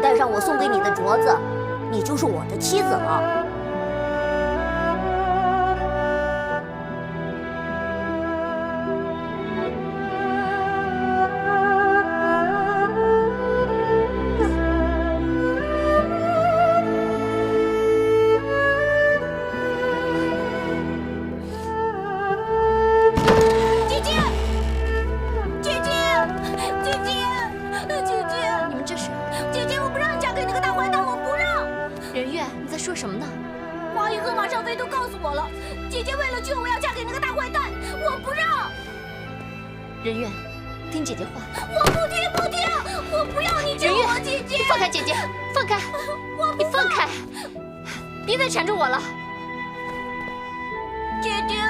戴上我送给你的镯子，你就是我的妻子了。说什么呢？花姨和马尚飞都告诉我了，姐姐为了救我要嫁给那个大坏蛋，我不让。人月，听姐姐话。我不听，我不要你救我，姐姐。你放开姐姐，放开！你放开！别再缠着我了。姐姐，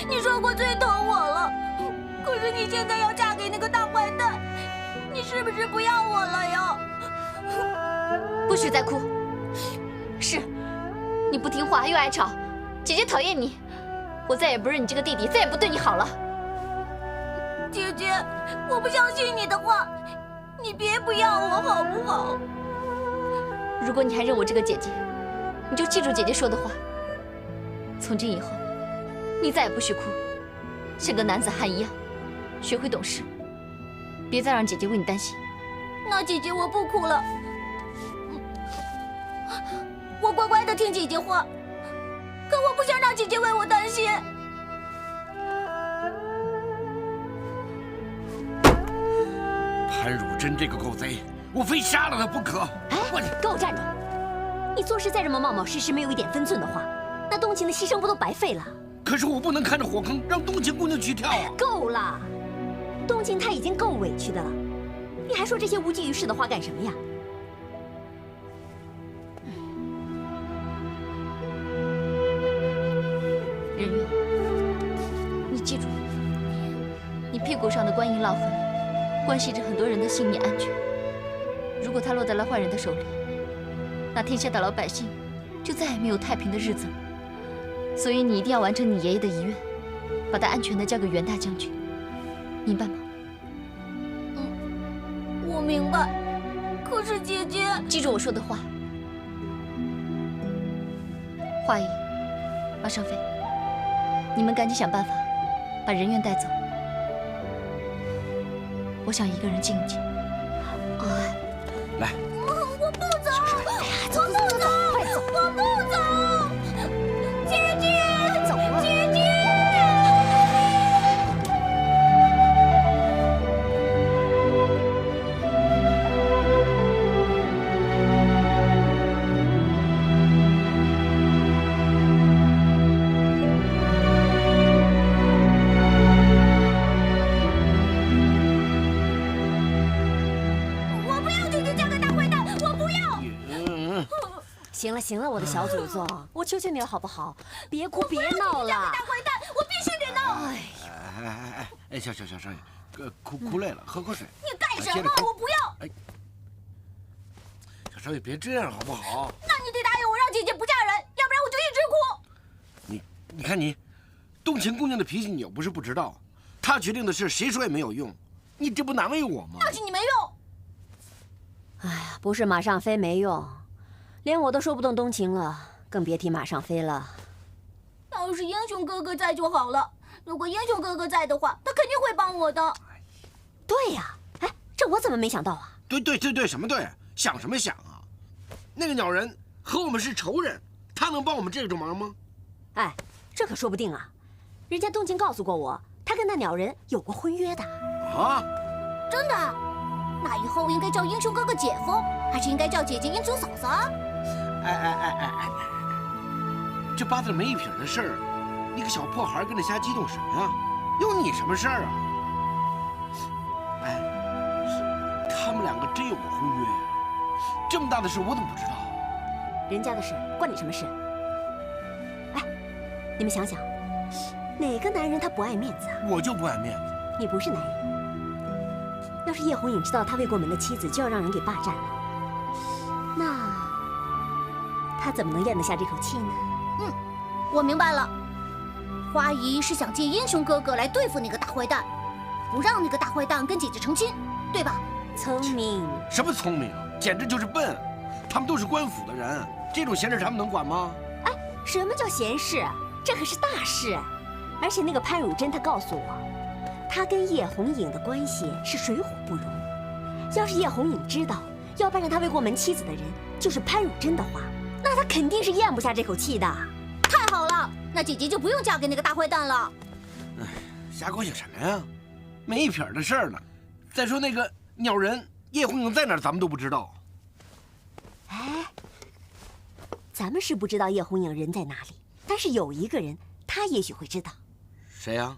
你说过最疼我了，可是你现在要嫁给那个大坏蛋，你是不是不要我了呀？不许再哭。是。你不听话又爱吵，姐姐讨厌你，我再也不认你这个弟弟，再也不对你好了。姐姐，我不相信你的话，你别不要我好不好？如果你还认我这个姐姐，你就记住姐姐说的话。从今以后，你再也不许哭，像个男子汉一样，学会懂事，别再让姐姐为你担心。那姐姐，我不哭了。我乖乖的听姐姐话，可我不想让姐姐为我担心。潘汝贞这个狗贼，我非杀了他不可！哎，给我站住！你做事再这么冒冒失失，没有一点分寸的话，那冬晴的牺牲不都白费了？可是我不能看着火坑让冬晴姑娘去跳啊！够了，冬晴她已经够委屈的了，你还说这些无济于事的话干什么呀？人月，你记住，你屁股上的官印烙痕，关系着很多人的性命安全。如果它落在了坏人的手里，那天下的老百姓就再也没有太平的日子了。所以你一定要完成你爷爷的遗愿，把他安全的交给袁大将军，明白吗？我明白。可是姐姐，记住我说的话。华姨、马尚飞，你们赶紧想办法把人怨带走。我想一个人静一静。来，我不走，走，快走！我不走，姐姐，走啊！姐姐。行了，我的小祖宗，我求求你了，好不好？别哭，别闹了！大坏蛋，我必须得闹！哎，小少爷，哭累了，喝口水。你干什么？我不要！哎，小少爷别这样好不好？那你得答应我，让姐姐不嫁人，要不然我就一直哭。你看你，冬晴姑娘的脾气你又不是不知道，她决定的事谁说也没有用，你这不难为我吗？要是你没用。哎呀，不是马尚飞没用。连我都说不动冬晴了，更别提马尚飞了。要是英雄哥哥在就好了。如果英雄哥哥在的话，他肯定会帮我的。对呀，哎，这我怎么没想到啊？对，什么对？想什么想啊？那个鸟人和我们是仇人，他能帮我们这种忙吗？哎，这可说不定啊。人家冬晴告诉过我，他跟那鸟人有过婚约的。啊？真的？那以后应该叫英雄哥哥姐夫，还是应该叫姐姐英雄嫂子啊？哎，这八字没一撇的事儿，你个小破孩跟着瞎激动什么呀？有你什么事儿啊？哎，他们两个真有过婚约呀？这么大的事我怎么不知道？人家的事关你什么事？哎，你们想想，哪个男人他不爱面子啊？我就不爱面子。你不是男人。要是叶红影知道他未过门的妻子就要让人给霸占了，那他怎么能咽得下这口气呢？我明白了，花姨是想借英雄哥哥来对付那个大坏蛋，不让那个大坏蛋跟姐姐成亲，对吧？聪明。什么聪明啊？简直就是笨！他们都是官府的人，这种闲事他们能管吗？哎，什么叫闲事？这可是大事。而且那个潘汝贞，她告诉我，她跟叶红影的关系是水火不容。要是叶红影知道要拜上她未过门妻子的人就是潘汝贞的话，那她肯定是咽不下这口气的。太好了，那姐姐就不用嫁给那个大坏蛋了。哎，瞎高兴什么呀？没一撇的事儿呢。再说那个鸟人叶红影在哪儿，咱们都不知道。哎，咱们是不知道叶红影人在哪里，但是有一个人，他也许会知道。谁呀？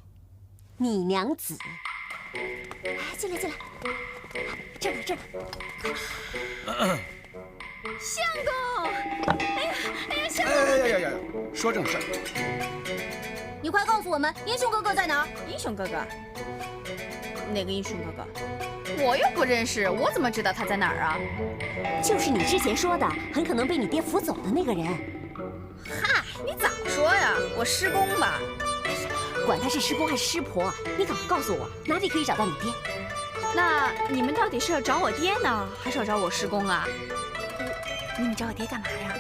你娘子。哎，进来进来，这儿这儿。相公，哎呀，相公！哎，说正事儿。你快告诉我们，英雄哥哥在哪儿？英雄哥哥？哪个英雄哥哥？我又不认识，我怎么知道他在哪儿啊？就是你之前说的，很可能被你爹扶走的那个人。嗨，你早说呀！我师公吧。管他是师公还是师婆，你赶快告诉我哪里可以找到你爹。那你们到底是要找我爹呢，还是要找我师公啊？你们找我爹干嘛呀？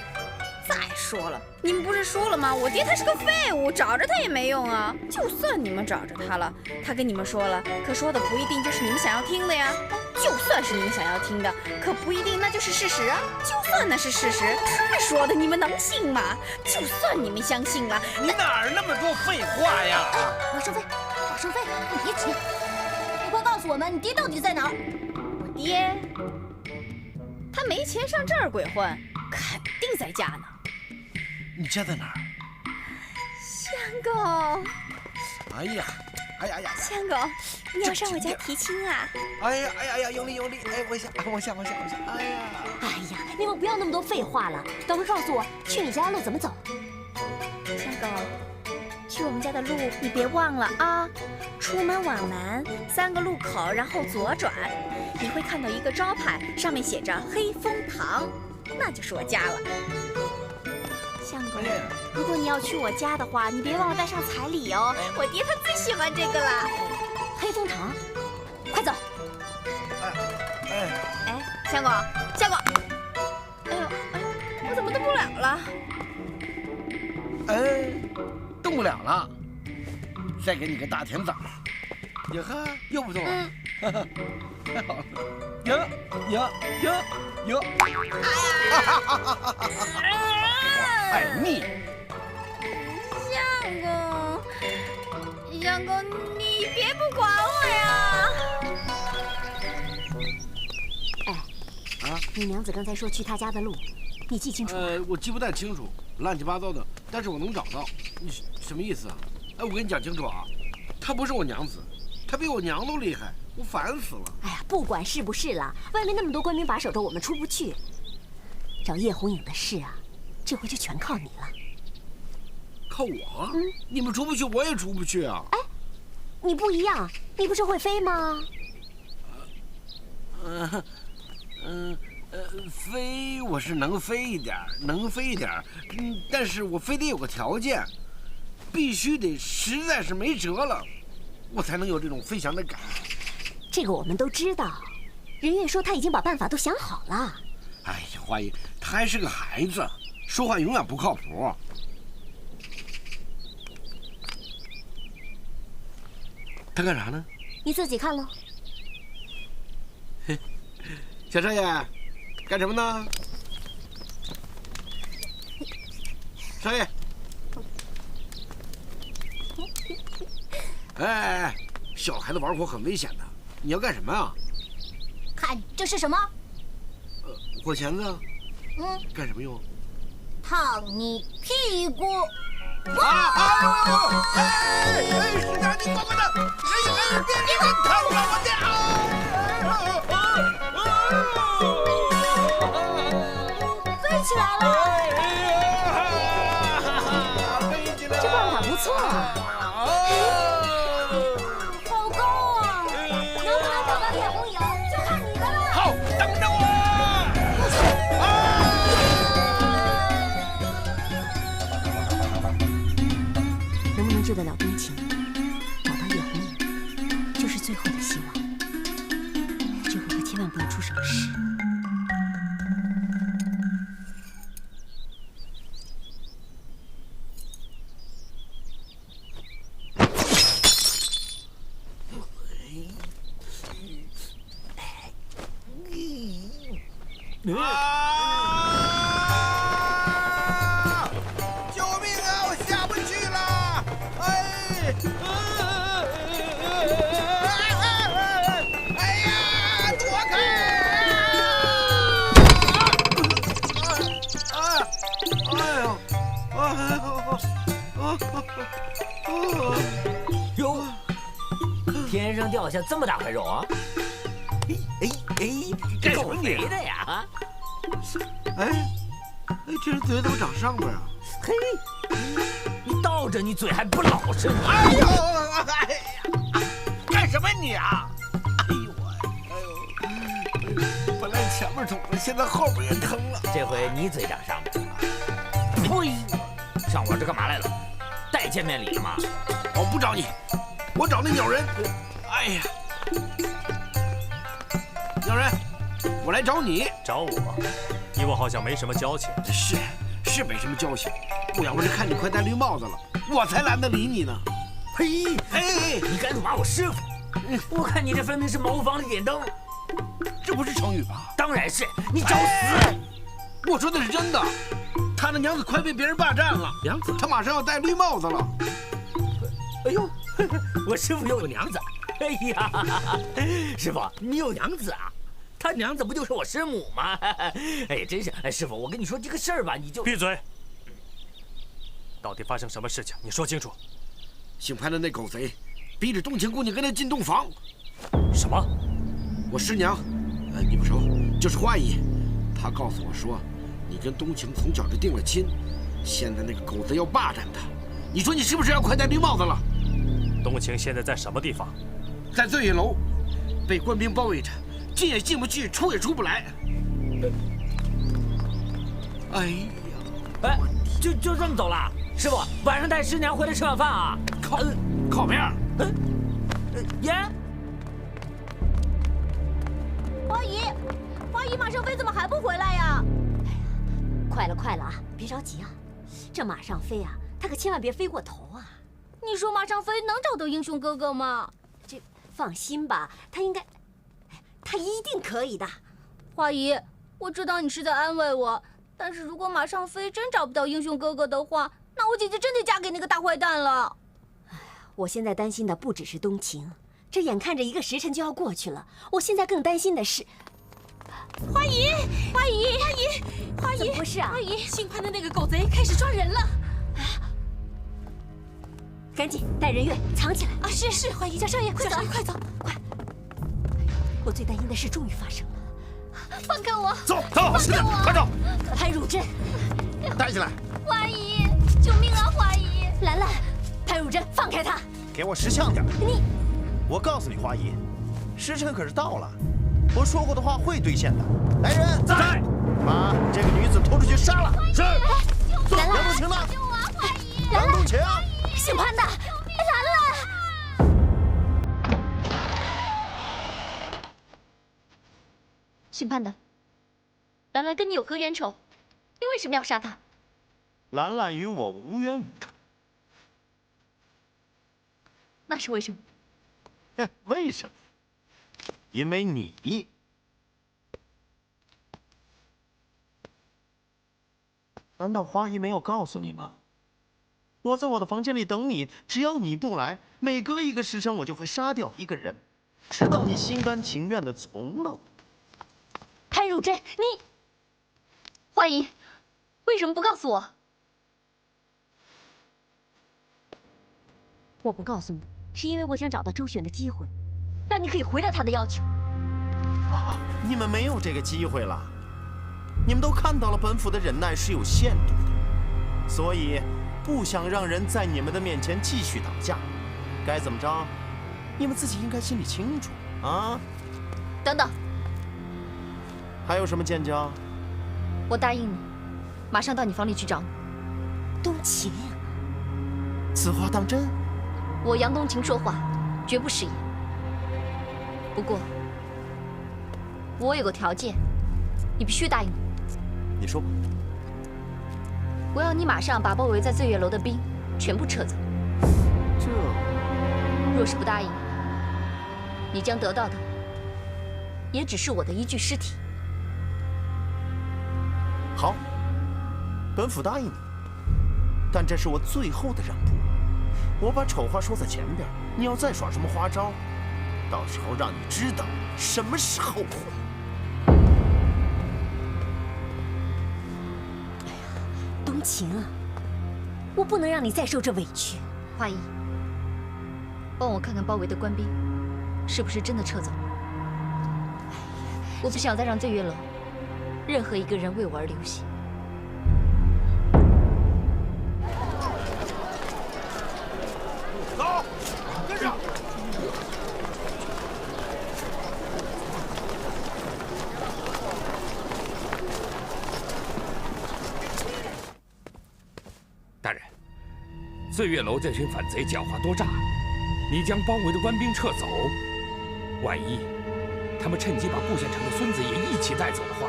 再说了，你们不是说了吗？我爹他是个废物，找着他也没用啊。就算你们找着他了，他跟你们说了，可说的不一定就是你们想要听的呀。就算是你们想要听的，可不一定那就是事实啊。就算那是事实，他说的你们能信吗？就算你们相信了，你哪儿那么多废话呀？我收费，我收费，你别急。你快告诉我们，你爹到底在哪儿？我爹，他没钱上这儿鬼混，肯定在家呢。你家在哪儿？相公，哎呀，相公，你要上我家提亲啊？哎呀，用力！哎，我下！哎呀，你们不要那么多废话了，赶快告诉我去你家路怎么走。相公，去我们家的路你别忘了啊！出门往南3个路口，然后左转，你会看到一个招牌，上面写着黑风堂，那就是我家了。相公，如果你要去我家的话，你别忘了带上彩礼哦，我爹他最喜欢这个了。黑风堂，快走！哎，相公，哎呦，我怎么动不了了？哎，动不了了。再给你个大甜枣。呀呵，又不动了。太好了。哟。哎你！相公，你别不管我呀！哎，你娘子刚才说去她家的路，你记清楚吗？我记不太清楚，乱七八糟的，但是我能找到。你什么意思啊？哎，我跟你讲清楚啊，她不是我娘子，她比我娘都厉害，我烦死了。哎呀，不管是不是了，外面那么多官兵把守着，我们出不去。找叶红影的事啊，这回就全靠你了。靠我？你们出不去，我也出不去啊。哎，你不一样，你不是会飞吗？飞我是能飞一点，但是我非得有个条件，必须得实在是没辙了，我才能有这种飞翔的感觉。这个我们都知道，人月说他已经把办法都想好了。哎呀，华姨，他还是个孩子，说话永远不靠谱。他干啥呢？你自己看喽。小少爷，干什么呢？少爷，哎，小孩子玩火很危险的，你要干什么啊？看这是什么？火钳子。干什么用？烫你屁股。是的，你过来的！别烫了我的！飞起来了！这办法不错啊！好高啊！能不能找到叶红影，就看你的了。好，等着我！能不能救得了冬晴，找到叶红影，就是最后的希望。这回可千万不要出什么事。救命啊！我下不去了！哎呀！躲开！哟，天上掉下这么大块肉啊！干什够么你啊肥的呀！哎，这人嘴怎么长上边啊？嘿，你倒着，你嘴还不老实呢！哎呦，哎呀，干什么你啊？本来前面肿了，现在后边也疼了。这回你嘴长上边了。呸！上我这干嘛来了？带见面礼了吗？我不找你，我找那鸟人。哎呀，鸟人，我来找你。找我？你我好像没什么交情。是没什么交情。我要不是看你快戴绿帽子了，我才懒得理你呢。嘿，哎，你敢辱骂我师傅？我看你这分明是茅房里点灯。这不是成语吧？当然是，你找死！我说的是真的，他的娘子快被别人霸占了。娘子，他马上要戴绿帽子了。哎呦，我师傅又有娘子！哎呀，师傅，你有娘子啊？他娘子不就是我师母吗？哎呀，真是！哎，师傅，我跟你说这个事儿吧，你就闭嘴！到底发生什么事情？你说清楚。姓潘的那狗贼，逼着冬晴姑娘跟他进洞房。什么？我师娘，你不熟，就是花姨。她告诉我说，你跟冬晴从小就定了亲，现在那个狗贼要霸占她。你说你是不是要快戴绿帽子了？冬晴现在在什么地方？在醉月楼，被官兵包围着，进也进不去，出也出不来。哎呀，哎，就这么走了？师傅，晚上带师娘回来吃晚饭啊？靠边！耶！花姨，马上飞怎么还不回来呀？快了啊，别着急啊。这马上飞啊，他可千万别飞过头啊。你说马上飞能找到英雄哥哥吗？这放心吧，他一定可以的。花姨，我知道你是在安慰我，但是如果马上飞真找不到英雄哥哥的话，那我姐姐真得嫁给那个大坏蛋了。我现在担心的不只是冬晴，这眼看着一个时辰就要过去了，我现在更担心的是花姨，怎么回事啊？花姨，姓潘的那个狗贼开始抓人了。赶紧带人员藏起来啊！是，花姨，小少爷，快走，快走，快！我最担心的事终于发生了。放开我！走，是的，快走！潘汝珍，带起来！花姨，救命啊！花姨，兰兰，潘汝珍，放开他！给我识相点！你，我告诉你，花姨，时辰可是到了，我说过的话会兑现的。来人，在，把这个女子拖出去杀了。是。兰兰，杨冬晴呢？救我啊！花姨，杨冬晴，姓潘的，兰兰。姓潘的，兰兰跟你有何冤仇？你为什么要杀她？兰兰与我无冤无仇。那是为什么？为什么？因为你。难道花姨没有告诉你吗？我在我的房间里等你，只要你不来，每隔一个时辰我就会杀掉一个人，直到你心甘情愿的从了。潘汝珍，你，花姨，为什么不告诉我？我不告诉你，是因为我想找到周旋的机会，让你可以回答他的要求。你们没有这个机会了，你们都看到了本府的忍耐是有限度的，所以不想让人在你们的面前继续打架，该怎么着，你们自己应该心里清楚啊。等等，还有什么见教？我答应你，马上到你房里去找你。冬晴，此话当真？我杨冬晴说话绝不食言。不过，我有个条件，你必须答应我。你说吧。我要你马上把包围在醉月楼的兵全部撤走。这，若是不答应，你将得到的也只是我的一具尸体。好，本府答应你，但这是我最后的让步。我把丑话说在前边，你要再耍什么花招，到时候让你知道什么是后悔。冬晴啊，我不能让你再受这委屈。华姨，帮我看看包围的官兵是不是真的撤走了。我不想再让醉月楼任何一个人为我而流血。走，跟上。大人，醉月楼这群反贼狡猾多诈，你将包围的官兵撤走，万一他们趁机把顾县城的孙子也一起带走的话，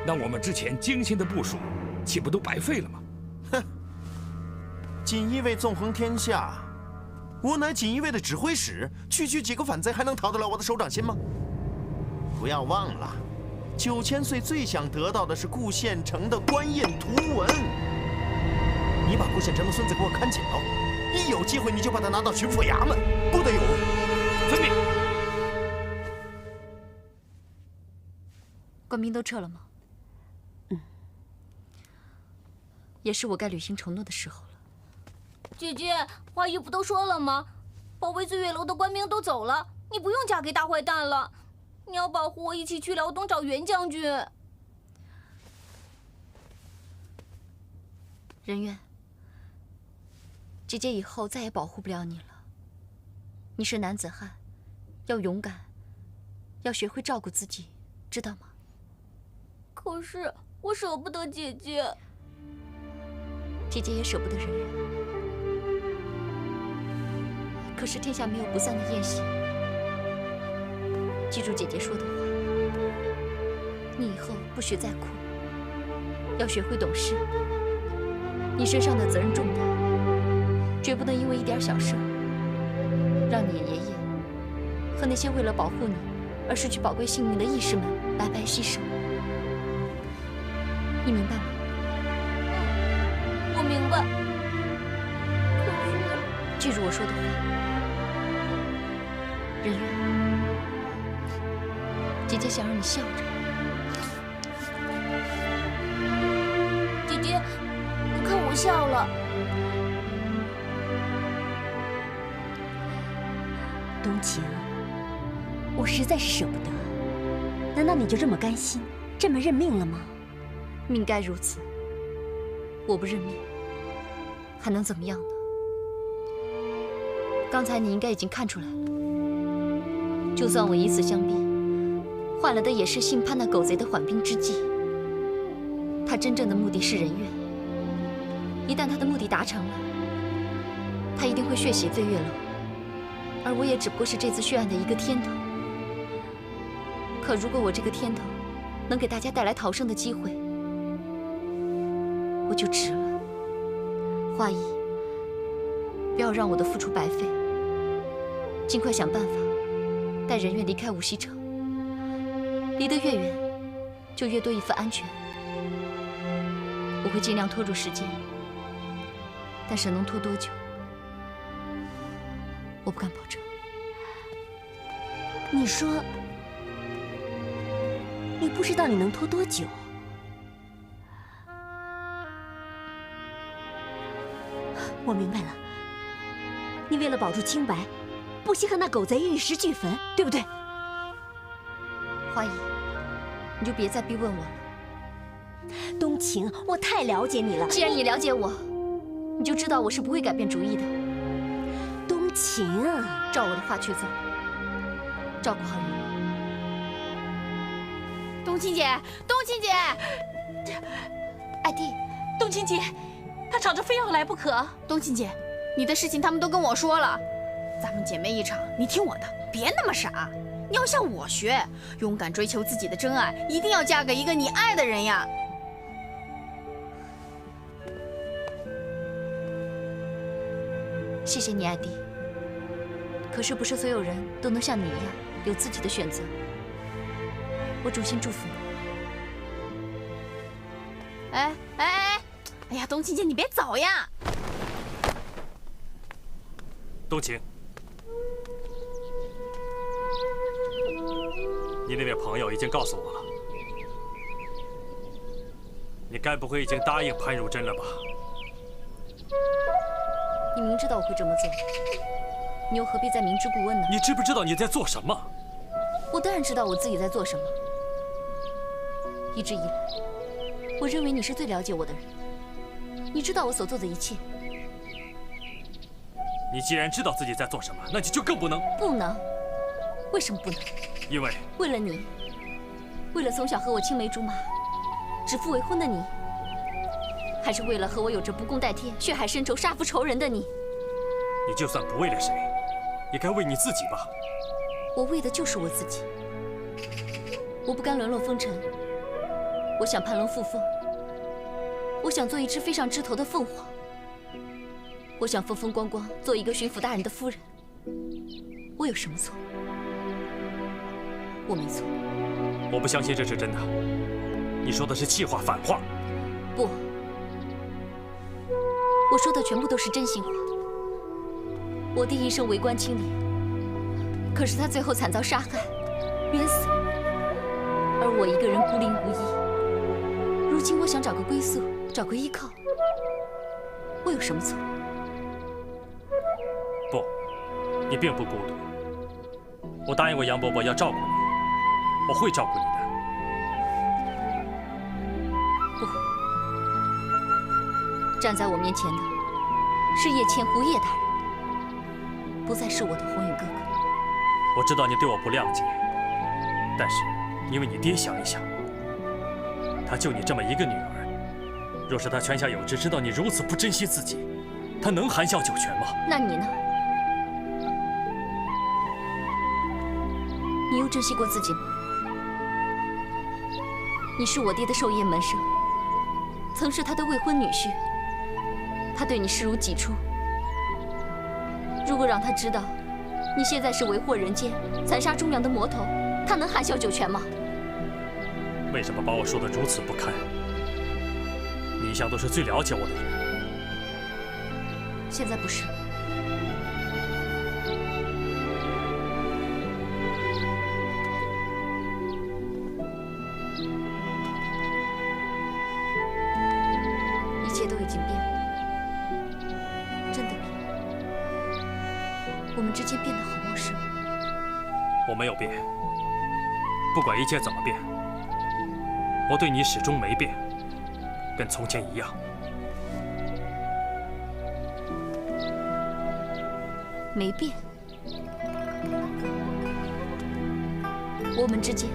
那我们之前精心的部署，岂不都白费了吗？哼！锦衣卫纵横天下，我乃锦衣卫的指挥使，区区几个反贼还能讨得了我的手掌心吗？不要忘了，9000岁最想得到的是顾县城的官印图文。你把顾县城的孙子给我看紧了，一有机会你就把他拿到巡抚衙门，不得有误。遵命。官兵都撤了吗？也是我该履行承诺的时候了。姐姐，华姨不都说了吗？包围醉月楼的官兵都走了，你不用嫁给大坏蛋了。你要保护我一起去辽东找袁将军。人渊，姐姐以后再也保护不了你了。你是男子汉，要勇敢，要学会照顾自己，知道吗？可是我舍不得姐姐。姐姐也舍不得人渊。可是天下没有不散的宴席。记住姐姐说的话，你以后不许再哭，要学会懂事。你身上的责任重大，绝不能因为一点小事让你爷爷和那些为了保护你而失去宝贵性命的义士们白白牺牲。你明白吗？我明白。可是，记住我说的话，人渊，姐姐想让你笑着。姐姐，你看我笑了。冬晴，我实在是舍不得。难道你就这么甘心，这么认命了吗？命该如此，我不认命，还能怎么样呢？刚才你应该已经看出来了，就算我以死相逼，换来的也是姓潘那狗贼的缓兵之计。他真正的目的是人渊，一旦他的目的达成了，他一定会血洗醉月楼，而我也只不过是这次血案的一个添头。可如果我这个添头能给大家带来逃生的机会，我就值了。华姨，不要让我的付出白费，尽快想办法带人渊离开无锡城，离得越远，就越多一份安全。我会尽量拖住时间，但是能拖多久，我不敢保证。你说，你不知道你能拖多久？我明白了，你为了保住清白，不惜和那狗贼玉石俱焚，对不对？华姨，你就别再逼问我了。冬晴，我太了解你了。既然你了解我，你就知道我是不会改变主意的。冬晴，照我的话去做，照顾好人渊。冬青姐，冬青姐，爱弟，冬青姐，她吵着非要来不可。冬青姐，你的事情他们都跟我说了，咱们姐妹一场，你听我的，别那么傻。你要向我学，勇敢追求自己的真爱，一定要嫁给一个你爱的人呀。谢谢你，爱弟。可是不是所有人都能像你一样有自己的选择。我衷心祝福你。哎呀，冬青姐，你别走呀！冬晴，你那位朋友已经告诉我了，你该不会已经答应潘如真了吧？你明知道我会这么做，你又何必再明知故问呢？你知不知道你在做什么？我当然知道我自己在做什么。一直以来，我认为你是最了解我的人，你知道我所做的一切。你既然知道自己在做什么，那你就更不能。不能。为什么不能？因为为了你，为了从小和我青梅竹马、指腹为婚的你，还是为了和我有着不共戴天、血海深仇、杀父仇人的你？你就算不为了谁，也该为你自己吧。我为的就是我自己。我不甘沦落风尘，我想攀龙附凤，我想做一只飞上枝头的凤凰，我想风风光光做一个巡抚大人的夫人。我有什么错？我没错。我不相信这是真的，你说的是气话、反话。不，我说的全部都是真心话。我弟一生为官清廉，可是他最后惨遭杀害，冤死了。而我一个人孤零无依，如今我想找个归宿，找个依靠，我有什么错？不，你并不孤独。我答应过杨伯伯要照顾你，我会照顾你的。不，站在我面前的是叶千湖叶大人，不再是我的红云哥哥。我知道你对我不谅解，但是因为你爹想一想，他就你这么一个女儿，若是他泉下有知，知道你如此不珍惜自己，他能含笑九泉吗？那你呢？你又珍惜过自己吗？你是我爹的授业门生，曾是他的未婚女婿，他对你视如己出。如果让他知道你现在是为祸人间、残杀忠良的魔头，他能含笑九泉吗？为什么把我说得如此不堪？你一向都是最了解我的人，现在不是。一切都已经变了，真的变了。我们之间变得好陌生。我没有变，不管一切怎么变，我对你始终没变，跟从前一样。没变。我们之间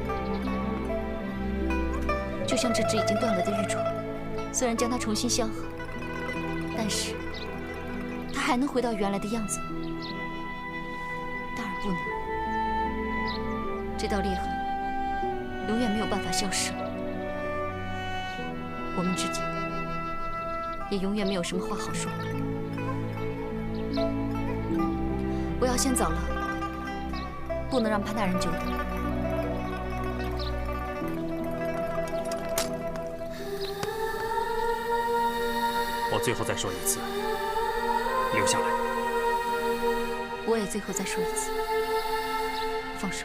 就像这只已经断了的玉镯，虽然将它重新镶合，但是它还能回到原来的样子吗？当然不能。这道裂痕永远没有办法消失，我们之间也永远没有什么话好说。我要先走了，不能让潘大人久等。我最后再说一次，留下来。我也最后再说一次，放手。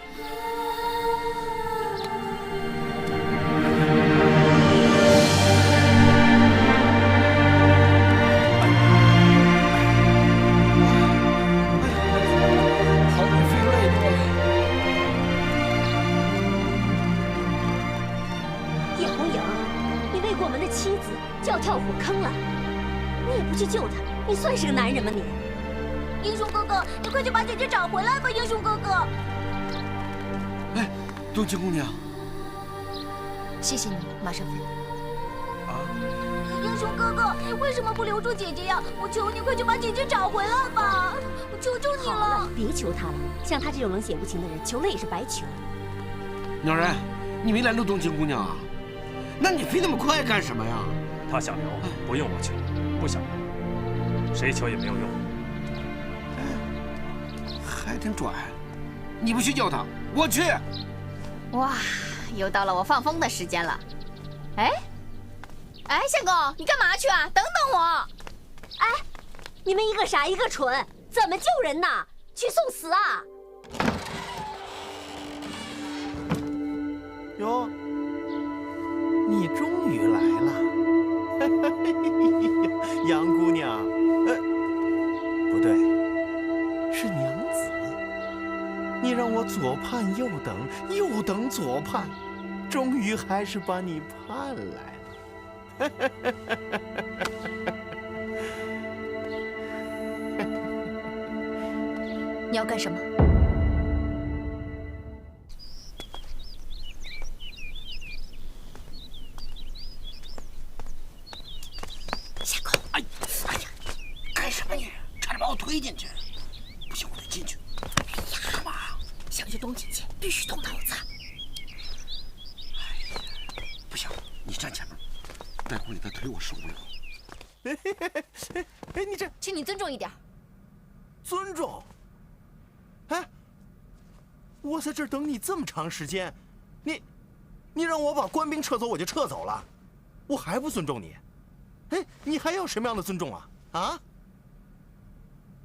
跳火坑了，你也不去救他，你算是个男人吗你？英雄哥哥，你快去把姐姐找回来吧，英雄哥哥！哎，冬青姑娘，谢谢你，马上飞。啊！英雄哥哥，为什么不留住姐姐呀？我求你快去把姐姐找回来吧！我求求你了！好了，别求他了，像他这种冷血无情的人，求了也是白求。鸟人，你没拦住冬青姑娘啊？那你飞那么快干什么呀？他想留，不用我求；不想留，谁求也没有用。还挺拽，你不去叫他，我去。哇，又到了我放风的时间了。哎，哎，相公，你干嘛去啊？等等我！哎，你们一个傻一个蠢，怎么救人呢？去送死啊！哟，你终于来了，杨姑娘。不对，是娘子。你让我左盼右等，右等左盼，终于还是把你盼来了。你要干什么？相公，哎呀，干什么你？差点把我推进去！不行，我得进去。哎呀，干嘛？想去东进去，必须动脑子。哎呀，不行，你站前面，待会儿你的腿我受不了。哎，你这，请你尊重一点。尊重？哎，我在这儿等你这么长时间，你让我把官兵撤走，我就撤走了，我还不尊重你？哎，你还要什么样的尊重啊？啊？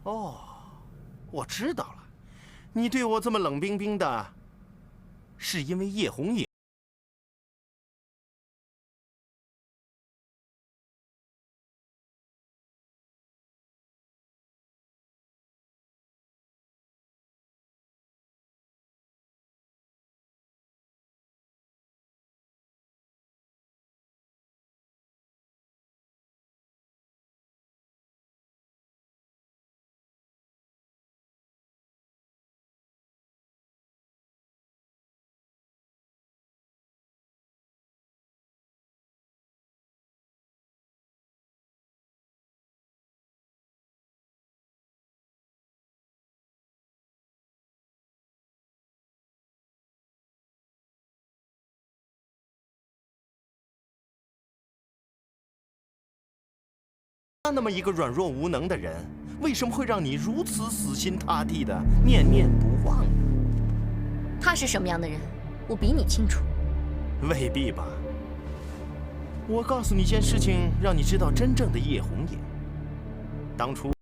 哦，我知道了，你对我这么冷冰冰的，是因为叶红影。他那么一个软弱无能的人，为什么会让你如此死心塌地的念念不忘呢？他是什么样的人，我比你清楚。未必吧。我告诉你一件事情，让你知道真正的叶红影。当初。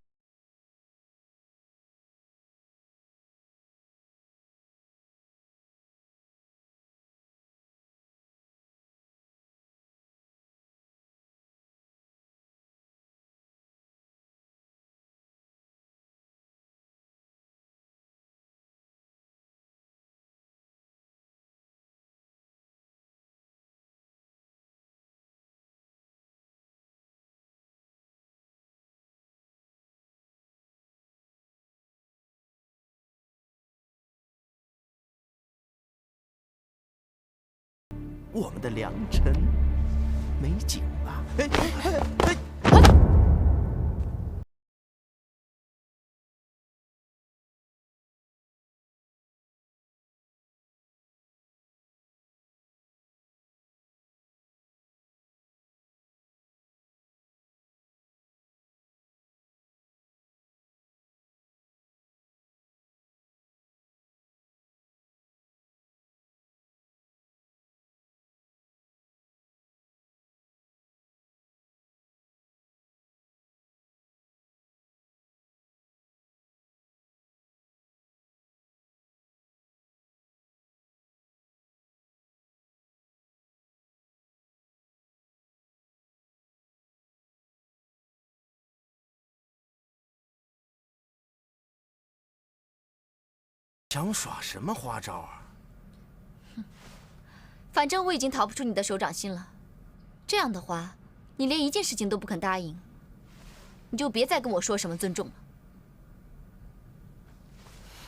我们的良辰美景吧。想耍什么花招啊？哼，反正我已经逃不出你的手掌心了。这样的话，你连一件事情都不肯答应，你就别再跟我说什么尊重了。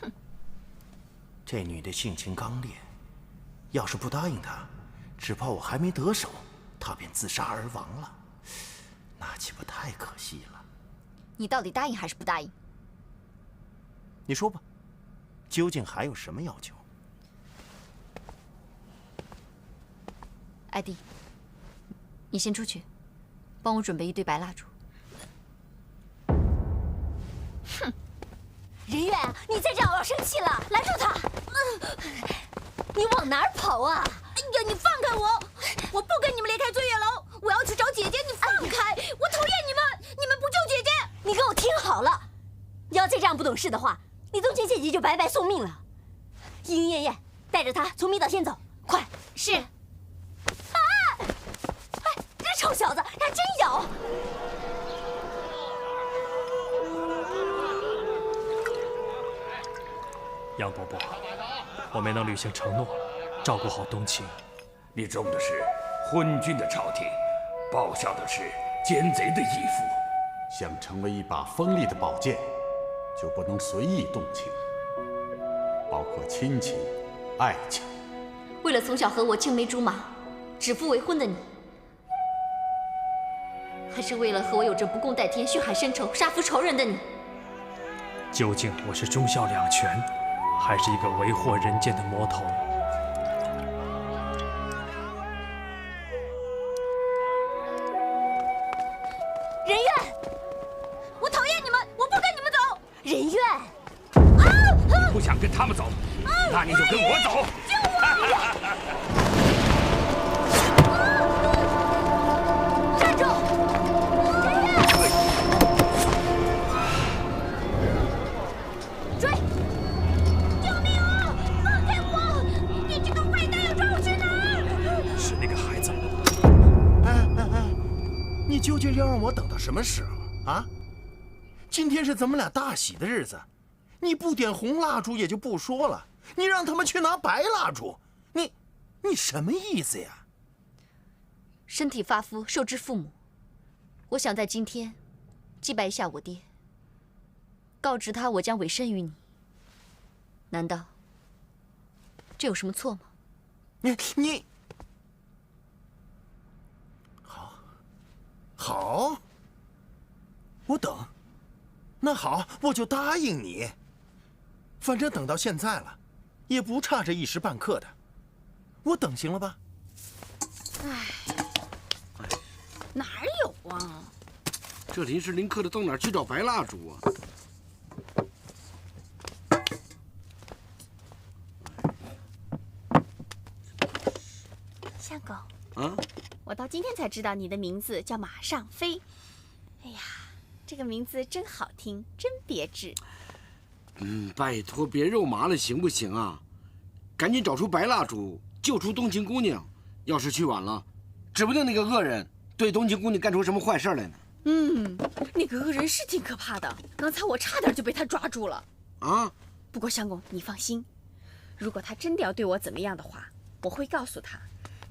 哼，这女的性情刚烈，要是不答应她，只怕我还没得手，她便自杀而亡了，那岂不太可惜了？你到底答应还是不答应？你说吧。究竟还有什么要求？艾迪，你先出去，帮我准备一堆白蜡烛。哼，任远，你再这样我要生气了，拦住他！你往哪儿跑啊？哎呀，你放开我！我不跟你们离开醉月楼，我要去找姐姐，你放开！我讨厌你们！你们不救姐姐！你给我听好了，你要再这样不懂事的话，你冬青姐姐就白白送命了。莺莺燕燕，带着她从迷岛先走，快！是。哎，这臭小子，他真咬！杨伯伯，我没能履行承诺，照顾好冬青。你中的是昏君的朝廷，报效的是奸贼的义父。想成为一把锋利的宝剑，就不能随意动情，包括亲情、爱情。为了从小和我青梅竹马、指腹为婚的你，还是为了和我有着不共戴天、血海深仇、杀父仇人的你？究竟我是忠孝两全，还是一个为祸人间的魔头？人愿，我讨厌你们，我不跟你们走。人愿，不想跟他们走，那你就跟我走。站住！人愿，追！救命啊！放开我！你这个坏蛋要抓我去哪儿？是那个孩子。你究竟要让我等到什么时候啊？今天是咱们俩大喜的日子，你不点红蜡烛也就不说了，你让他们去拿白蜡烛，你什么意思呀？身体发肤，受之父母。我想在今天祭拜一下我爹，告知他我将委身于你。难道这有什么错吗？你好，我等。那好，我就答应你。反正等到现在了，也不差这一时半刻的。我等行了吧？哪有啊？这临时临刻的到哪儿去找白蜡烛啊？相公，啊？我到今天才知道你的名字叫马上飞。哎呀，这个名字真好听，真别致。拜托别肉麻了行不行啊？赶紧找出白蜡烛，救出冬青姑娘。要是去晚了，指不定那个恶人对冬青姑娘干出什么坏事来呢。那个恶人是挺可怕的，刚才我差点就被他抓住了。啊？不过相公，你放心，如果他真的要对我怎么样的话，我会告诉他，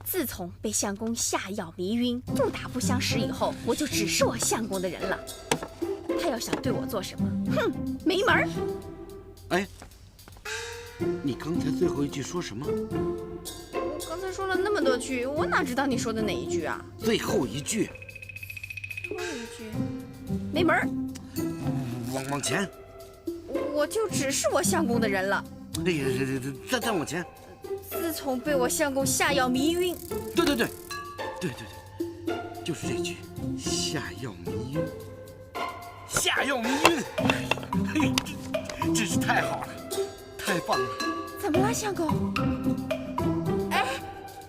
自从被相公下药迷晕，不打不相识以后，我就只是我相公的人了。他要想对我做什么，没门儿！哎，你刚才最后一句说什么？我刚才说了那么多句，我哪知道你说的哪一句啊？最后一句。最后一句，没门儿！往前。我就只是我相公的人了。哎呀，再往前。自从被我相公下药迷晕，对，就是这句，下药迷晕，下药迷晕，嘿，真是太好了，太棒了！怎么了，相公？哎，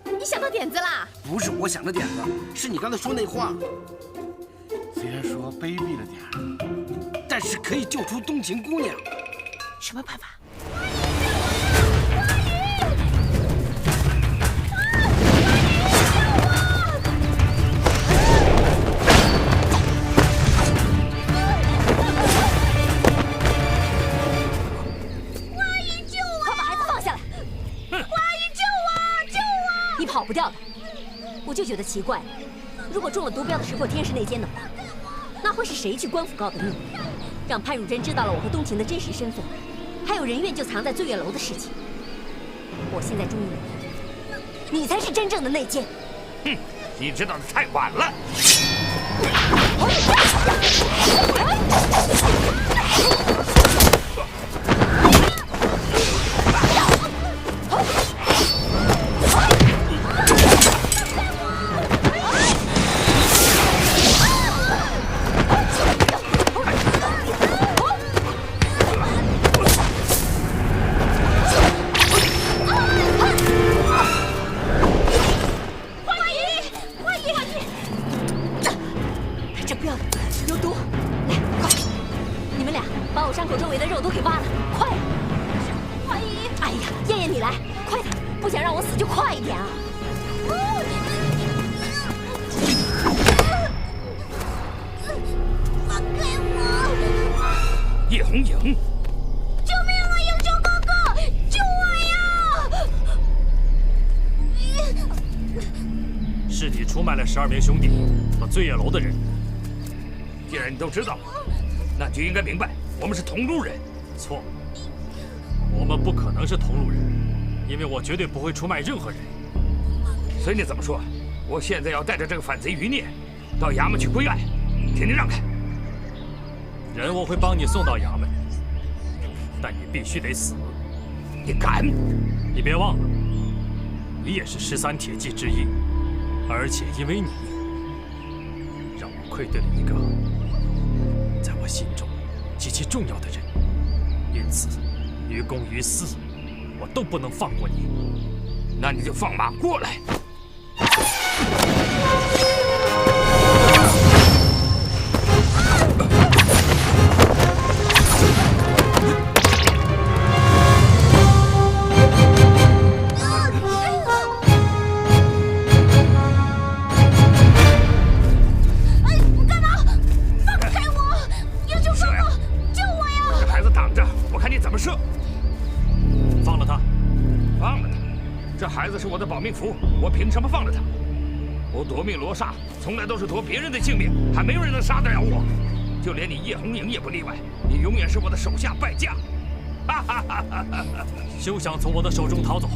你想到点子啦？不是我想的点子，是你刚才说那话。虽然说卑鄙了点儿，但是可以救出冬青姑娘。什么办法？跑不掉的。我就觉得奇怪了，如果中了毒镖的石破天是内奸的话，那会是谁去官府告的密，让潘汝贞知道了我和冬晴的真实身份，还有人愿就藏在醉月楼的事情。我现在终于明白，你才是真正的内奸。哼，你知道的太晚了。把我伤口周围的肉都给挖了，快！花姨，哎呀，燕燕你来，快点！不想让我死就快一点啊！放开我！叶红影，救命啊，英雄哥哥，救我呀！是你出卖了12名兄弟和醉月楼的人。既然你都知道，那就应该明白，我们是同路人。错，我们不可能是同路人，因为我绝对不会出卖任何人。随你怎么说，我现在要带着这个反贼余孽到衙门去归案，请您让开。人我会帮你送到衙门，但你必须得死。你敢？你别忘了，你也是13铁骑之一，而且因为你，让我愧对了一个在我心中极其重要的人，因此于公于私，我都不能放过你。那你就放马过来。是我的保命符，我凭什么放了他？我夺命罗刹从来都是夺别人的性命，还没有人能杀得了我，就连你叶红影也不例外。你永远是我的手下败将。哈哈哈哈哈！休想从我的手中逃走，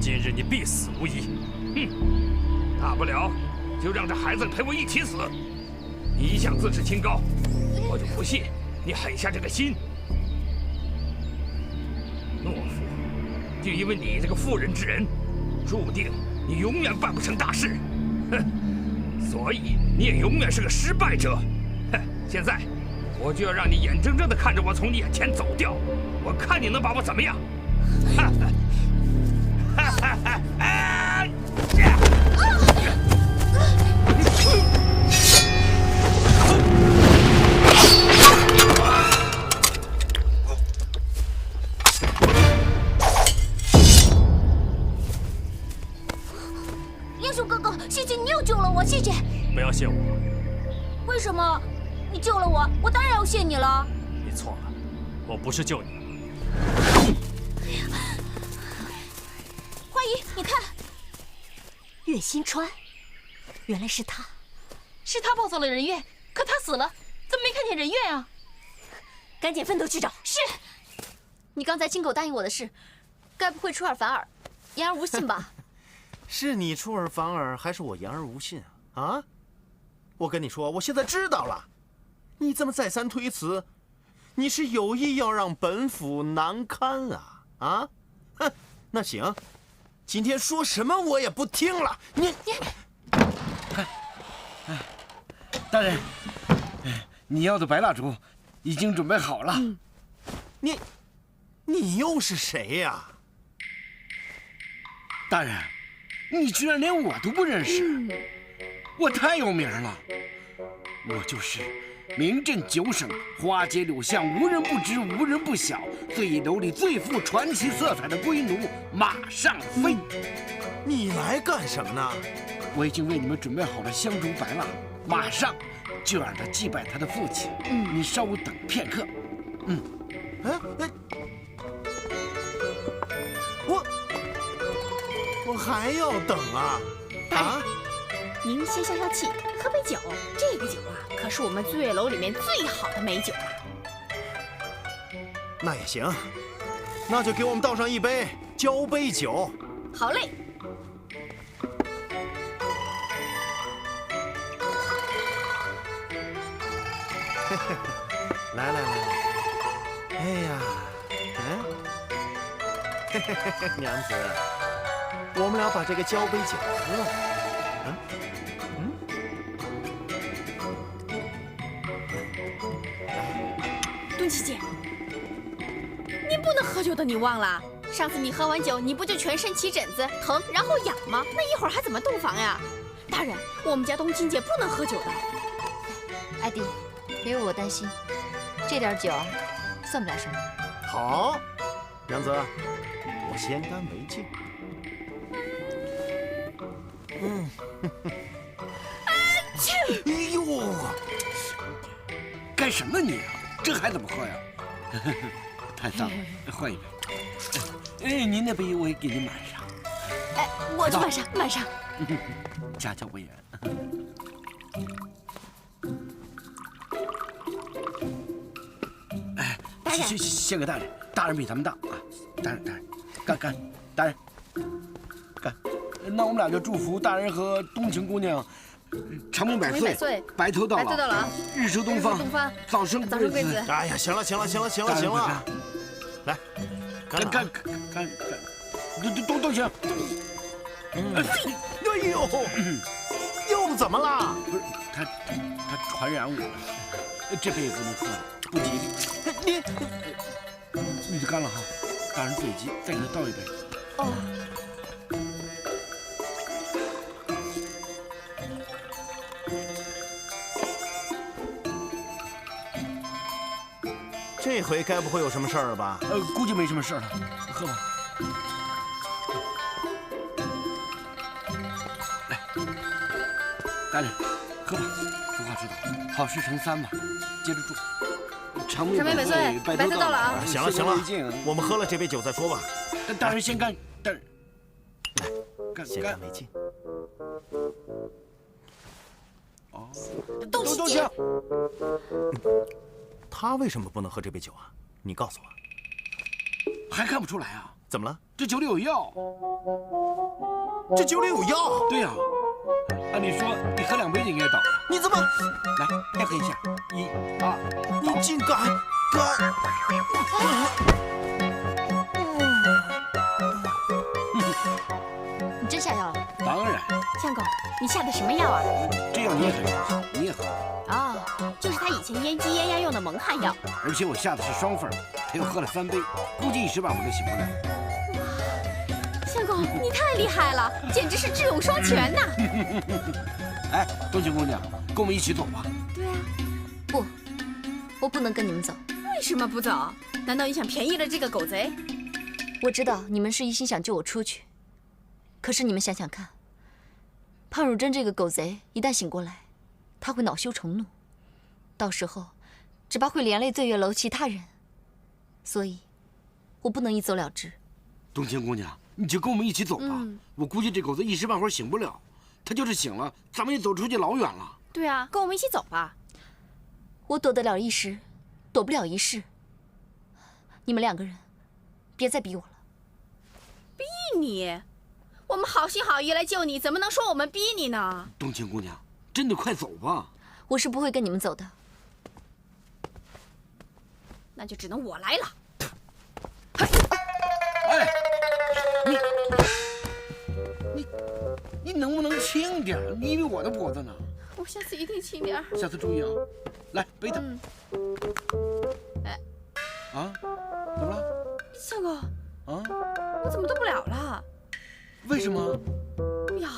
今日你必死无疑。哼，大不了就让这孩子陪我一起死。你一向自视清高，我就不信你狠下这个心。懦夫，就因为你这个妇人之仁，注定你永远办不成大事。哼，所以你也永远是个失败者。哼，现在我就要让你眼睁睁地看着我从你眼前走掉，我看你能把我怎么样？哈哈，哈哈哈！啊！英雄哥哥，谢谢你又救了我，谢谢。不要谢我。为什么？你救了我，我当然要谢你了。你错了，我不是救你。花姨，你看，岳新川，原来是他。是他抱走了人月，可他死了，怎么没看见人月啊？赶紧分头去找。是。你刚才亲口答应我的事，该不会出尔反尔，言而无信吧？是你出尔反尔，还是我言而无信啊？啊！我跟你说，我现在知道了，你这么再三推辞，你是有意要让本府难堪啊！啊！哼，那行，今天说什么我也不听了。你，大人，你要的白蜡烛已经准备好了。你又是谁呀？大人，你居然连我都不认识，我太有名了。我就是名震9省、花街柳巷、无人不知、无人不晓、醉月楼里最富传奇色彩的龟奴马尚飞。你来干什么呢？我已经为你们准备好了香烛白蜡，马上就让他祭拜他的父亲。你稍等片刻。我还要等啊！啊！您先消消气，喝杯酒。这个酒啊，可是我们醉月楼里面最好的美酒了。那也行，那就给我们倒上一杯交杯酒。好嘞。来，哎呀，娘子，我们俩把这个交杯酒喝了。敦琪姐，你不能喝酒的，你忘了？上次你喝完酒，你不就全身起疹子、疼，然后痒吗？那一会儿还怎么洞房呀？大人，我们家冬青姐不能喝酒的。艾迪，别为我担心，这点酒算不了什么。好，娘子，我先干为敬。哎呦，干什么你？这还怎么喝呀？太脏了，换一杯。哎，您那杯我也给您满上。哎，我去满上，满上。家教不严。哎，献给大人，大人比咱们大啊！大人，干，大人，干。那我们俩就祝福大人和冬晴姑娘长命百岁，白头到老，日出东方，早生贵子。哎呀，行了，来，干！冬晴。哎呦，又怎么了？不是他传染我了，这杯也不能喝了，不吉利。你就干了哈，大人嘴急，再给他倒一杯。哦。这回该不会有什么事儿了吧？估计没什么事了，喝吧。来，大人，喝吧。俗话知道，好事成三嘛，接着祝。长命百岁，白头到老。行了，我们喝了这杯酒再说吧。大人先干，大人，来，先干为敬。哦，冬晴。他为什么不能喝这杯酒啊？你告诉我。还看不出来啊？怎么了？这酒里有药。这酒里有药？对呀。按理说你喝2杯就应该倒。你怎么？来，再喝一下。1、2，你竟敢！你真下药了？当然。相公，你下的什么药啊？这药你也很熟悉，你也喝。哦，就是他以前阉鸡阉鸭用的蒙汗药。而且我下的是双份，他又喝了3杯，估计一时半会儿都醒不来。相公，你太厉害了，简直是智勇双全呐！哎，冬晴姑娘，跟我们一起走吧。对啊。不，我不能跟你们走。为什么不走？难道你想便宜了这个狗贼？我知道你们是一心想救我出去，可是你们想想看，潘汝贞这个狗贼一旦醒过来，他会恼羞成怒，到时候只怕会连累醉月楼其他人，所以，我不能一走了之。冬晴姑娘，你就跟我们一起走吧。我估计这狗子一时半会儿醒不了，他就是醒了，咱们也走出去老远了。对啊，跟我们一起走吧。我躲得了一时，躲不了一世。你们2个人，别再逼我了。逼你？我们好心好意来救你，怎么能说我们逼你呢？冬晴姑娘，真的快走吧。我是不会跟你们走的。那就只能我来了。哎，你能不能轻点？你以为我的脖子呢？我下次一定轻点。下次注意啊！来，背他。哎，啊，怎么了？相公。啊？我怎么动不了了？为什么？呀，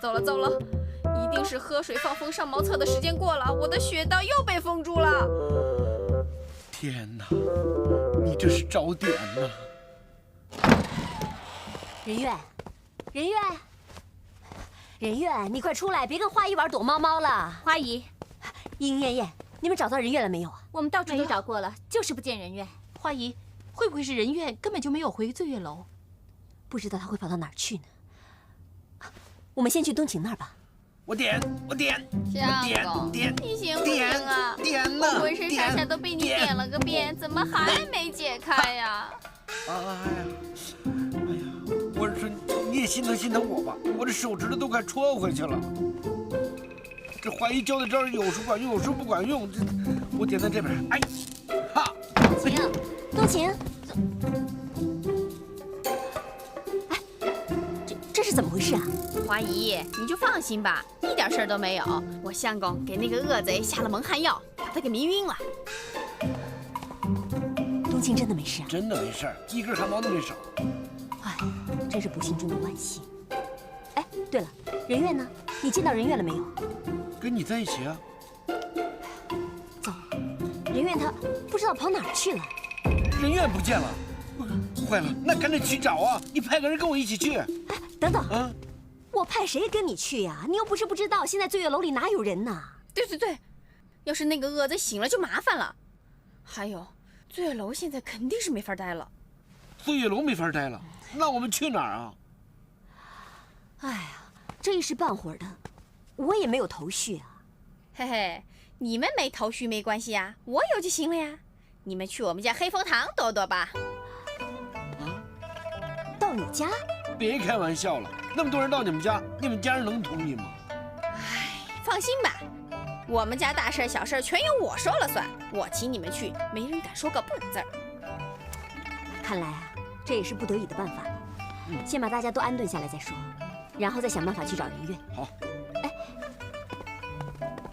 糟了！一定是喝水放风上茅厕的时间过了，我的穴道又被封住了。天哪，你这是找点呐！人月，你快出来，别跟花姨玩躲猫猫了。花姨，莺燕燕，你们找到人月了没有啊？我们到处都找过了，就是不见人月。花姨，会不会是人月根本就没有回醉月楼？不知道他会跑到哪儿去呢？我们先去冬晴那儿吧。我点，相公，你行不行啊？点呢？我浑身上下都被你点了个遍，怎么还没解开呀？哎呀，我说你也心疼我吧，我这手指头都快戳回去了。这花姨教的招有时管用，有时不管用。这我点在这边，哎，哈，冬晴，哎，这是怎么回事啊？花姨，你就放心吧，一点事儿都没有。我相公给那个恶贼下了蒙汗药，把他给迷晕了。冬晴真的没事啊？真的没事，一根汗毛都没少。哎，真是不幸中的万幸。哎，对了，人月呢？你见到人月了没有？跟你在一起啊。走，人媛她不知道跑哪儿去了。人媛不见了，坏了，那赶紧去找啊！你派个人跟我一起去。哎，等等，啊，我派谁跟你去呀？你又不是不知道，现在醉月楼里哪有人呢？对，要是那个恶贼醒了就麻烦了。还有，醉月楼现在肯定是没法待了。醉月楼没法待了，那我们去哪儿啊？哎呀，这一时半会儿的，我也没有头绪啊。嘿嘿，你们没头绪没关系呀，我有就行了呀。你们去我们家黑风堂躲躲吧。到你家？别开玩笑了，那么多人到你们家，你们家人能同意吗？哎，放心吧，我们家大事小事全由我说了算。我请你们去，没人敢说个不字儿。看来啊，这也是不得已的办法。先把大家都安顿下来再说，然后再想办法去找人媛。好。哎，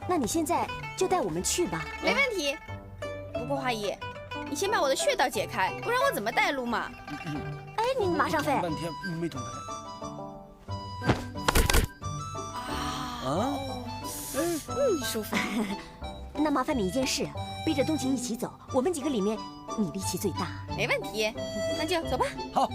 那你现在就带我们去吧。没问题。不过华姨，你先把我的穴道解开，不然我怎么带路嘛？哎，你马上飞。半天没动弹。啊？舒服。那麻烦你一件事，背着冬晴一起走。我们几个里面，你力气最大。没问题，那就走吧。好。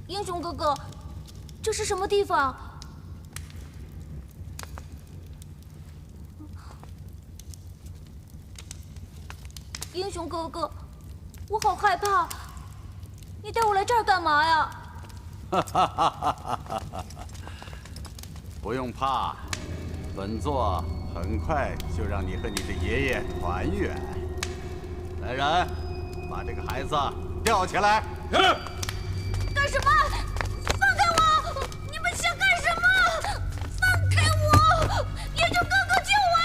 英雄哥哥，这是什么地方？英雄哥哥，我好害怕，你带我来这儿干嘛呀？不用怕，本座很快就让你和你的爷爷团圆。来人，把这个孩子吊起来！干什么？放开我！你们想干什么？放开我！野猪哥哥救我！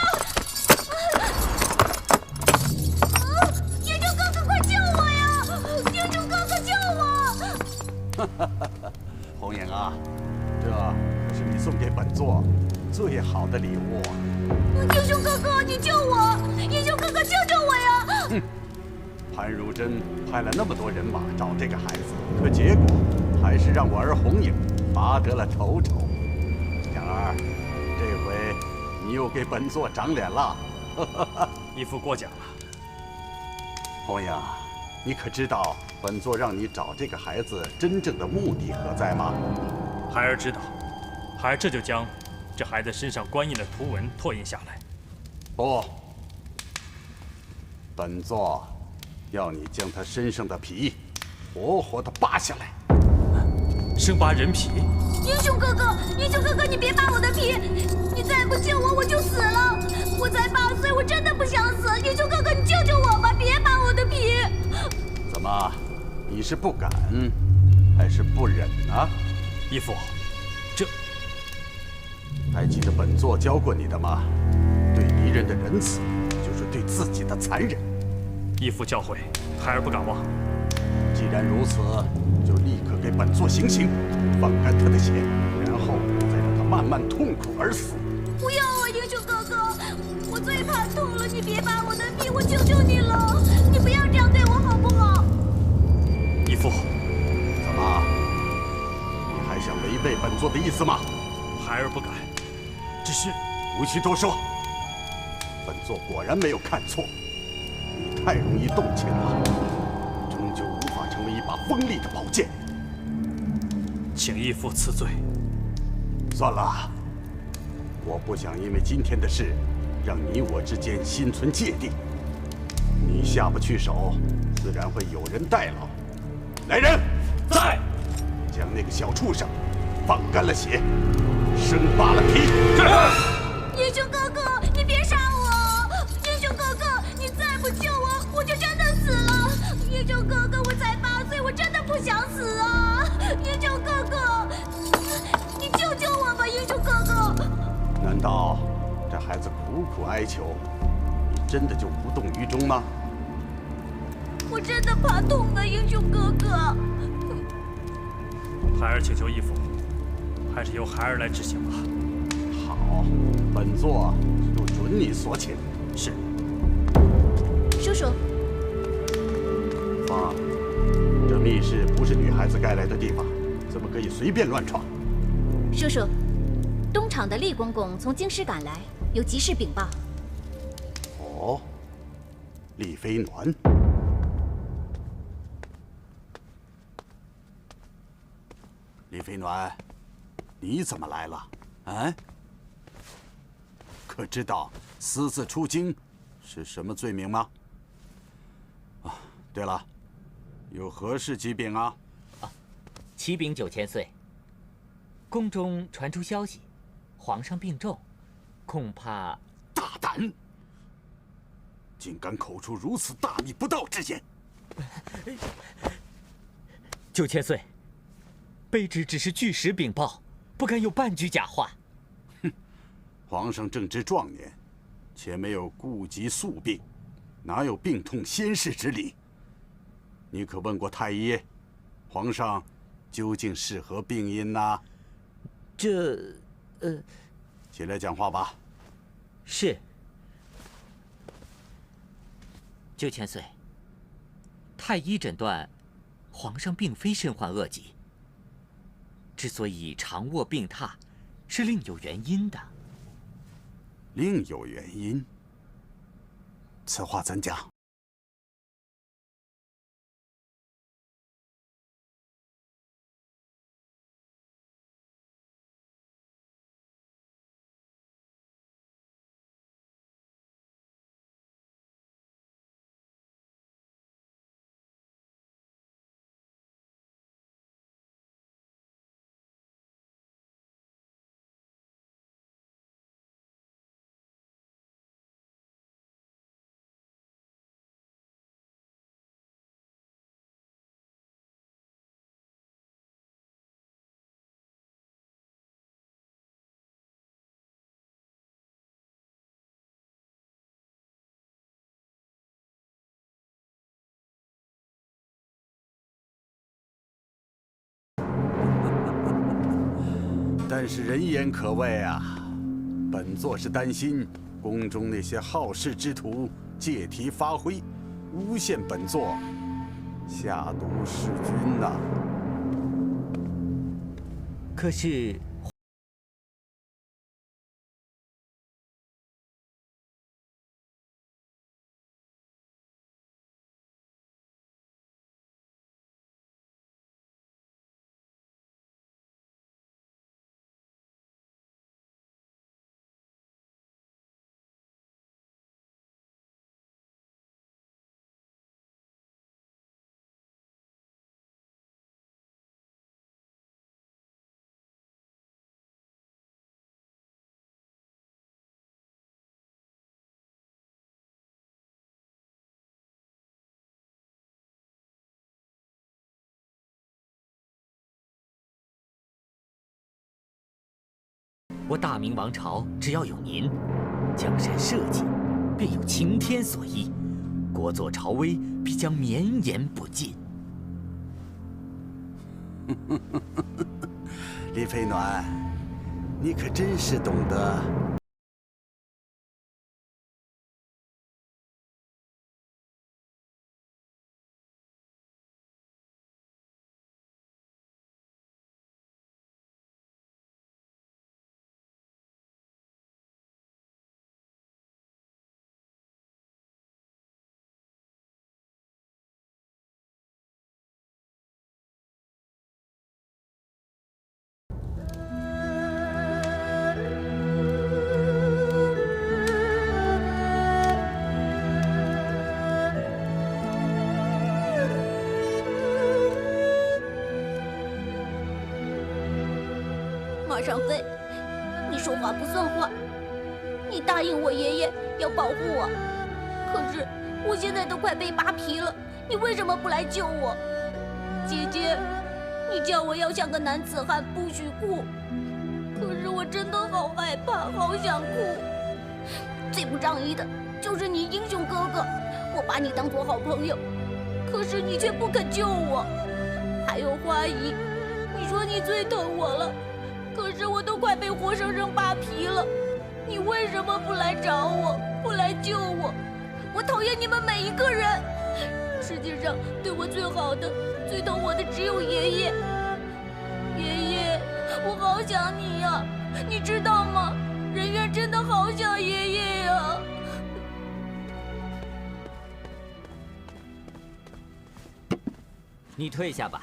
野猪哥哥快救我呀！野猪哥哥救我！红影啊，这可是你送给本座最好的礼物。英雄哥哥，你救我！英雄哥哥，救救我呀！潘如真派了那么多人马找这个孩子，可结果还是让我儿红影拔得了头筹。然而，这回你又给本座长脸了。义父过奖了。红影，你可知道本座让你找这个孩子真正的目的何在吗？孩儿知道，孩儿这就将这孩子身上官印的图文拓印下来。不，本座要你将他身上的皮活活的扒下来。生扒人皮？英雄哥哥，英雄哥哥，你别扒我的皮！你再不救我，我就死了！我才8岁，我真的不想死！英雄哥哥，你救救我吧，别扒我的皮！怎么，你是不敢，还是不忍呢？义父，这还记得本座教过你的吗？对敌人的仁慈，就是对自己的残忍。义父教诲，孩儿不敢忘。既然如此，就立刻给本座行刑，放干他的血，然后再让他慢慢痛苦而死。不要啊，英雄哥哥！我最怕痛了，你别扒我的皮，我求求你了！你不要这样对我好不好？义父，怎么？你还想违背本座的意思吗？孩儿不敢，只是无需多说。本座果然没有看错，你太容易动情了，终究无法成为一把锋利的宝剑。请义父赐罪。算了，我不想因为今天的事，让你我之间心存芥蒂。你下不去手，自然会有人代劳。来人，在，将那个小畜生放干了血，生扒了皮。英雄哥哥，你别杀我！英雄哥哥，你再不救我，我就真的死了！英雄哥哥，我才8岁，我真的不想死啊！英雄哥哥，你救救我吧，英雄哥哥！难道这孩子苦苦哀求，你真的就无动于衷吗？我真的怕痛啊，英雄哥哥！孩儿请求义父，还是由孩儿来执行吧。好，本座就准你所请。是。叔叔，放。这密室不是女孩子该来的地方，怎么可以随便乱闯？叔叔，东厂的厉公公从京师赶来，有急事禀报。哦，厉飞鸾。厉飞鸾，你怎么来了？啊？可知道私自出京是什么罪名吗？啊，对了，有何事急禀啊？启禀9000岁，宫中传出消息，皇上病重，恐怕……大胆！竟敢口出如此大逆不道之言！9000岁，卑职只是据实禀报，不敢有半句假话。哼，皇上正值壮年，且没有顾及宿病，哪有病痛先逝之理？你可问过太医，皇上究竟是何病因呐？起来讲话吧。是。9000岁，太医诊断，皇上并非身患恶疾，之所以长卧病榻，是另有原因的。另有原因？此话怎讲？但是人言可畏啊，本座是担心宫中那些好事之徒借题发挥，诬陷本座下毒弑君呐。可是。我大明王朝只要有您，江山社稷便有晴天所依，国祚朝威必将绵延不尽。厉飞鸾，你可真是懂得。马上飞，你说话不算话，你答应我爷爷要保护我，可是我现在都快被扒皮了，你为什么不来救我？姐姐，你叫我要像个男子汉，不许哭，可是我真的好害怕，好想哭。最不仗义的就是你英雄哥哥，我把你当作好朋友，可是你却不肯救我。还有花姨，你说你最疼我了，可是我都快被活生生扒皮了，你为什么不来找我，不来救我？我讨厌你们每一个人。世界上对我最好的、最疼我的只有爷爷。爷爷，我好想你呀，你知道吗？人愿真的好想爷爷呀。你退下吧。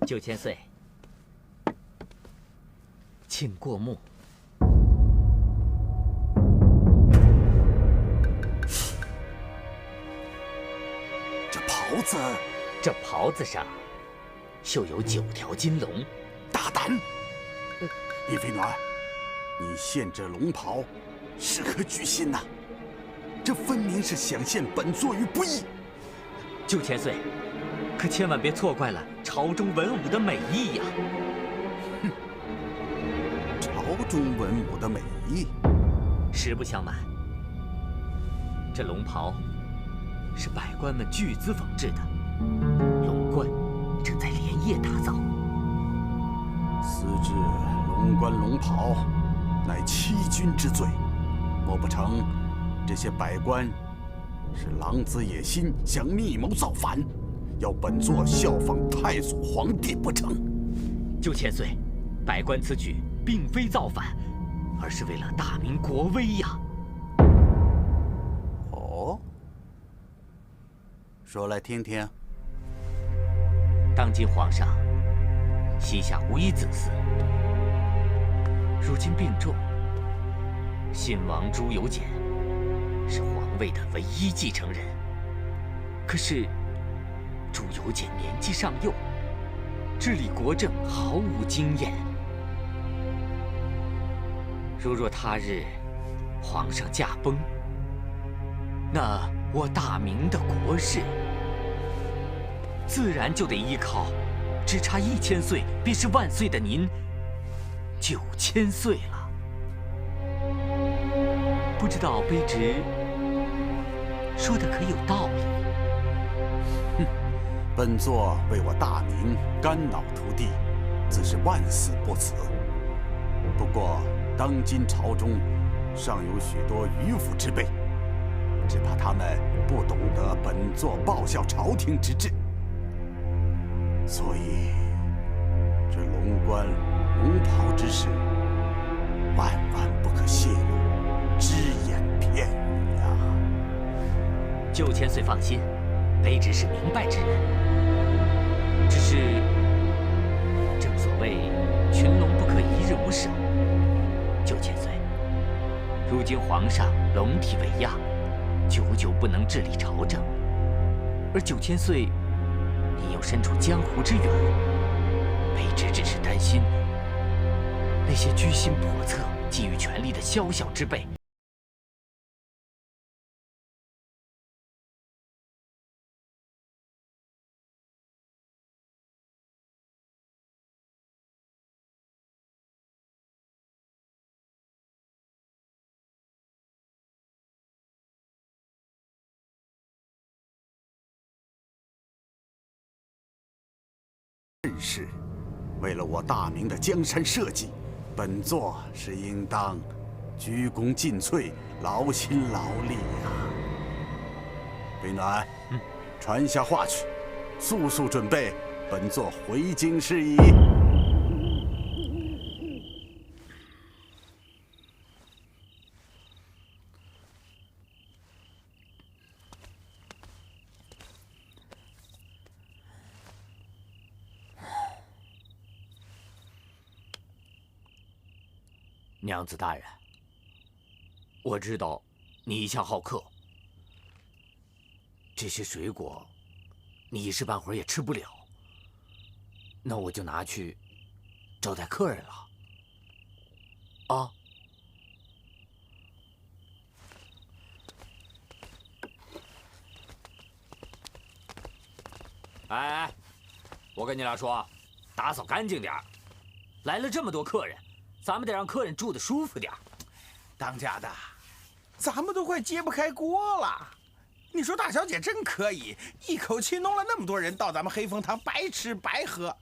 9000岁，请过目。这袍子上绣有9条金龙。大胆！李飞暖，你献这龙袍，是何居心呐？这分明是想陷本座于不义。9000岁，可千万别错怪了朝中文武的美意呀！哼，朝中文武的美意。实不相瞒，这龙袍是百官们巨资缝制的，龙冠正在连夜打造。私制龙冠龙袍，乃欺君之罪。莫不成这些百官是狼子野心，想密谋造反，要本座效仿太祖皇帝不成？9000岁，百官此举并非造反，而是为了大明国威呀！哦，说来听听。当今皇上膝下无一子嗣，如今病重，新王朱由检是皇位的唯一继承人。可是朱由检年纪尚幼，治理国政毫无经验。如若他日皇上驾崩，那我大明的国事自然就得依靠只差1000岁便是万岁的您9000岁了。不知道卑职说的可有道理？哼，本座为我大明肝脑涂地，自是万死不辞。不过当今朝中尚有许多迂腐之辈，只怕他们不懂得本座报效朝廷之志，所以这龙冠龙袍之事，万万不可泄露只言片语呀。9000岁放心，卑职是明白之人。只是正所谓群龙不可一日无舍。9000岁，如今皇上龙体未恙，久久不能治理朝政，而9000岁您又身处江湖之远，卑职只是担心那些居心叵测、觊觎权力的宵小之辈。正是，为了我大明的江山社稷，本座是应当鞠躬尽瘁，劳心劳力呀。飞暖，传下话去，速速准备，本座回京事宜。娘子大人，我知道你一向好客，这些水果你一时半会儿也吃不了，那我就拿去招待客人了。啊！哎，我跟你俩说，打扫干净点儿，来了这么多客人。咱们得让客人住得舒服点。当家的，咱们都快揭不开锅了。你说大小姐真可以，一口气弄了那么多人到咱们黑风堂白吃白喝，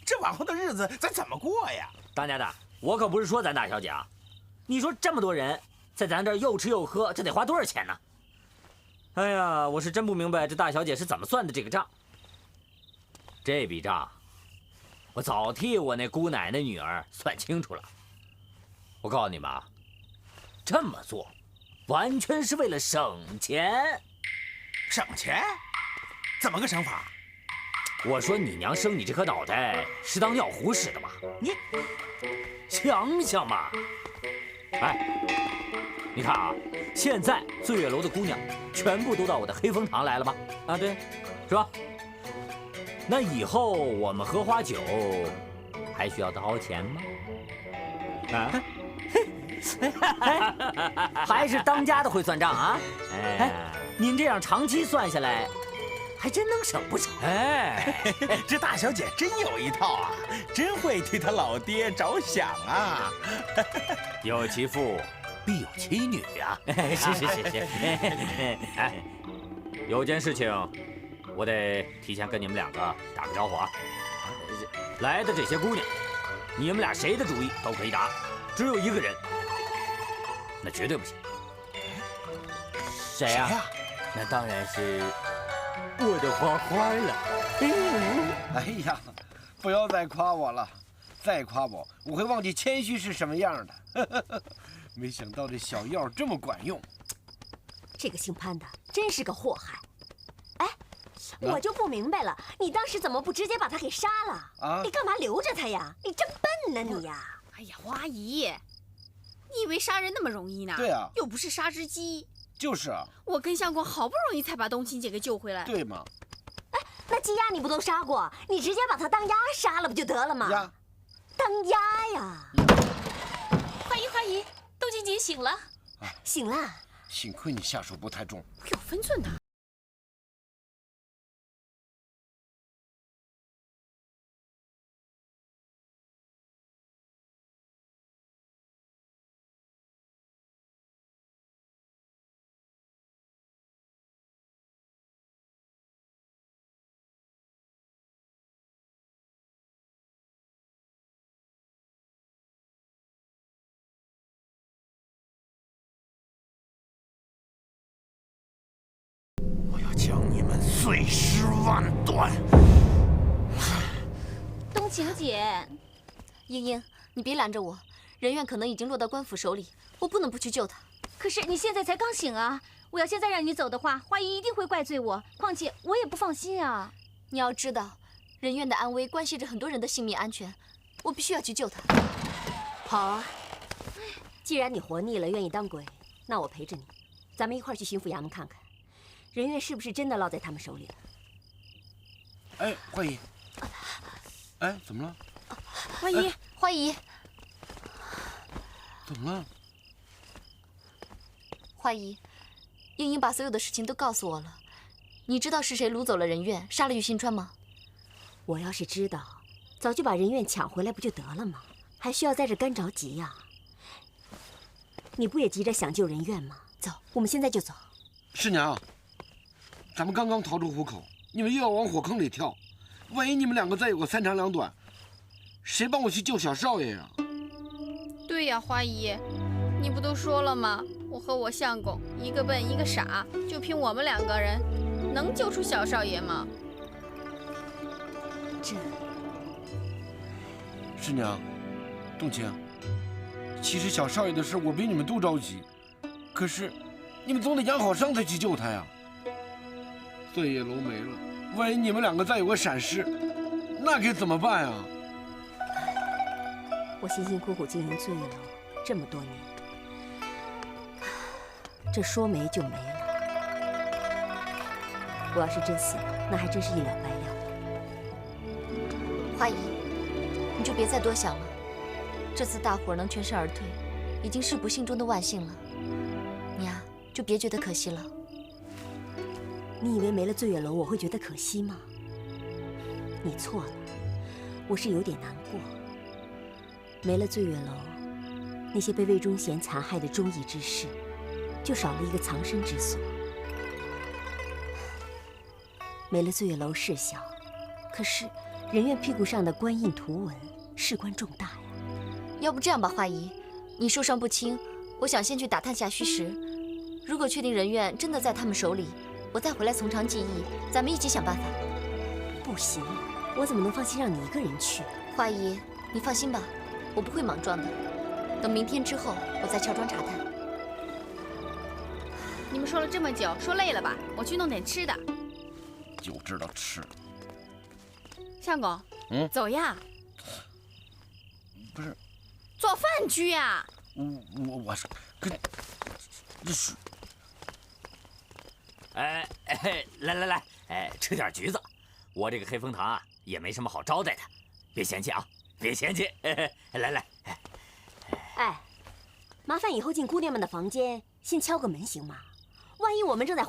这往后的日子咱怎么过呀？当家的，我可不是说咱大小姐啊，你说这么多人在咱这儿又吃又喝，这得花多少钱呢？哎呀，我是真不明白这大小姐是怎么算的这个账。这笔账，我早替我那姑奶奶女儿算清楚了。我告诉你们啊，这么做完全是为了省钱。省钱？怎么个省法？我说你娘生你这颗脑袋是当尿壶使的吧？你想想嘛。哎，你看啊，现在醉月楼的姑娘全部都到我的黑风堂来了吧？啊，对，是吧？那以后我们喝花酒还需要掏钱吗？啊？还是当家的会算账啊！哎，您这样长期算下来，还真能省不少。哎，这大小姐真有一套啊，真会替她老爹着想啊！有其父必有其女呀！是。哎，有件事情，我得提前跟你们两个打个招呼啊。来的这些姑娘，你们俩谁的主意都可以打，只有一个人，那绝对不行。谁呀？那当然是我的花花了。哎呀，不要再夸我了，再夸我会忘记谦虚是什么样的。没想到这小药这么管用。这个姓潘的真是个祸害。哎，我就不明白了，你当时怎么不直接把他给杀了？啊！你干嘛留着他呀？你真笨呢你呀！哎呀，花姨，你以为杀人那么容易呢？对啊，又不是杀只鸡。就是啊，我跟相公好不容易才把冬青姐给救回来。对吗？哎，那鸡鸭你不都杀过？你直接把它当鸭杀了不就得了吗？鸭，当鸭呀！花姨，冬青姐醒了。醒了。幸亏你下手不太重，有分寸的。将你们碎尸万段！冬晴姐，英英，你别拦着我，人院可能已经落到官府手里，我不能不去救他。可是你现在才刚醒啊！我要现在让你走的话，花姨一定会怪罪我。况且我也不放心啊。你要知道，人院的安危关系着很多人的性命安全，我必须要去救他。好啊，既然你活腻了，愿意当鬼，那我陪着你，咱们一块儿去巡抚衙门看看。人院是不是真的落在他们手里了？哎，花姨，哎，怎么了？花姨，花姨，怎么了？花姨，英英把所有的事情都告诉我了。你知道是谁掳走了人院，杀了玉新川吗？我要是知道，早就把人院抢回来不就得了吗？还需要在这干着急呀？你不也急着想救人院吗？走，我们现在就走。师娘。咱们刚刚逃出虎口，你们又要往火坑里跳，万一你们两个再有个三长两短，谁帮我去救小少爷呀？对呀，花姨，你不都说了吗？我和我相公一个笨一个傻，就凭我们两个人，能救出小少爷吗？这，师娘，冬青，其实小少爷的事我比你们都着急，可是你们总得养好伤才去救他呀。醉月楼没了，万一你们两个再有个闪失，那该怎么办呀？我辛辛苦苦经营醉月楼这么多年，这说没就没了。我要是真死了，那还真是一了百了。花姨，你就别再多想了。这次大伙能全身而退，已经是不幸中的万幸了。你呀，就别觉得可惜了。你以为没了醉月楼我会觉得可惜吗？你错了，我是有点难过。没了醉月楼，那些被魏忠贤残害的忠义之士，就少了一个藏身之所。没了醉月楼是小，可是人院屁股上的官印图文事关重大呀。要不这样吧，华姨，你受伤不轻，我想先去打探下虚实。如果确定人院真的在他们手里，我再回来从长计议，咱们一起想办法。不行，我怎么能放心让你一个人去？华姨，你放心吧，我不会莽撞的。等明天之后，我再乔装查探。你们说了这么久，说累了吧？我去弄点吃的。就知道吃。相公，走呀！不是，做饭去呀！我是跟是。来，吃点橘子。我这个黑风堂啊，也没什么好招待的，别嫌弃啊，别嫌弃。来。哎，麻烦以后进姑娘们的房间先敲个门行吗？万一我们正在